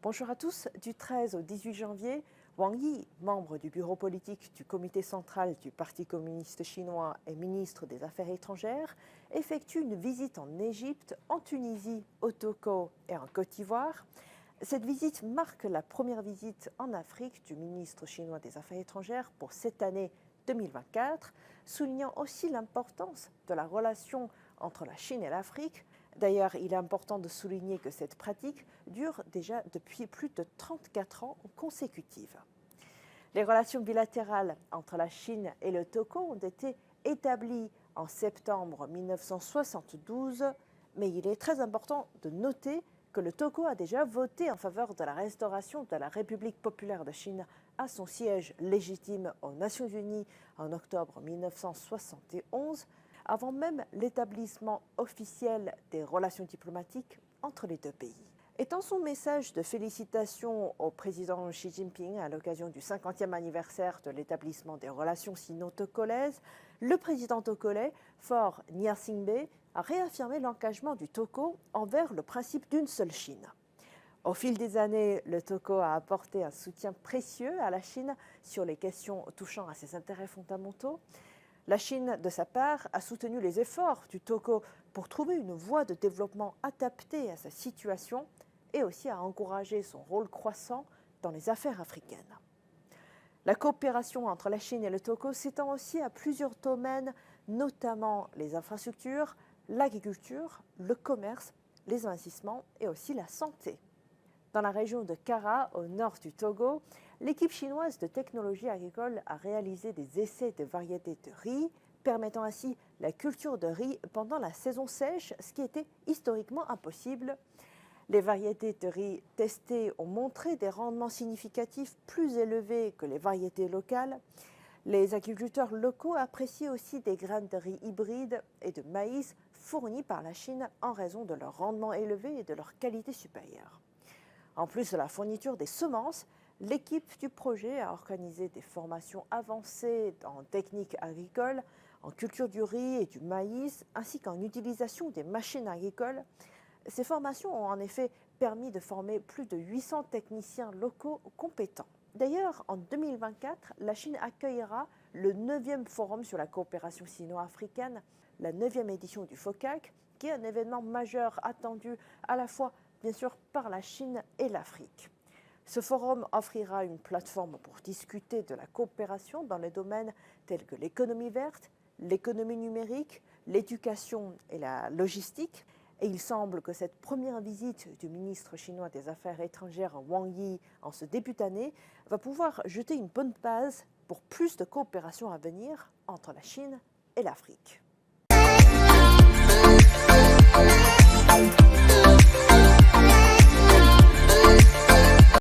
Bonjour à tous. Du 13 au 18 janvier, Wang Yi, membre du bureau politique du comité central du Parti communiste chinois et ministre des Affaires étrangères, effectue une visite en Égypte, en Tunisie, au Togo et en Côte d'Ivoire. Cette visite marque la première visite en Afrique du ministre chinois des Affaires étrangères pour cette année 2024, soulignant aussi l'importance de la relation entre la Chine et l'Afrique. D'ailleurs, il est important de souligner que cette pratique dure déjà depuis plus de 34 ans consécutives. Les relations bilatérales entre la Chine et le Togo ont été établies en septembre 1972, mais il est très important de noter que le Togo a déjà voté en faveur de la restauration de la République populaire de Chine à son siège légitime aux Nations Unies en octobre 1971, avant même l'établissement officiel des relations diplomatiques entre les deux pays. Et dans son message de félicitations au président Xi Jinping à l'occasion du 50e anniversaire de l'établissement des relations sino-togolaises, le président togolais, Faure Gnassingbé, a réaffirmé l'engagement du Togo envers le principe d'une seule Chine. Au fil des années, le Togo a apporté un soutien précieux à la Chine sur les questions touchant à ses intérêts fondamentaux. La Chine, de sa part, a soutenu les efforts du Togo pour trouver une voie de développement adaptée à sa situation et aussi a encouragé son rôle croissant dans les affaires africaines. La coopération entre la Chine et le Togo s'étend aussi à plusieurs domaines, notamment les infrastructures, l'agriculture, le commerce, les investissements et aussi la santé. Dans la région de Kara, au nord du Togo, l'équipe chinoise de technologie agricole a réalisé des essais de variétés de riz, permettant ainsi la culture de riz pendant la saison sèche, ce qui était historiquement impossible. Les variétés de riz testées ont montré des rendements significatifs plus élevés que les variétés locales. Les agriculteurs locaux apprécient aussi des graines de riz hybrides et de maïs fournis par la Chine en raison de leur rendement élevé et de leur qualité supérieure. En plus de la fourniture des semences, l'équipe du projet a organisé des formations avancées en techniques agricoles, en culture du riz et du maïs, ainsi qu'en utilisation des machines agricoles. Ces formations ont en effet permis de former plus de 800 techniciens locaux compétents. D'ailleurs, en 2024, la Chine accueillera le 9e Forum sur la coopération sino-africaine, la 9e édition du FOCAC, qui est un événement majeur attendu à la fois bien sûr par la Chine et l'Afrique. Ce forum offrira une plateforme pour discuter de la coopération dans les domaines tels que l'économie verte, l'économie numérique, l'éducation et la logistique. Et il semble que cette première visite du ministre chinois des Affaires étrangères Wang Yi en ce début d'année va pouvoir jeter une bonne base pour plus de coopération à venir entre la Chine et l'Afrique.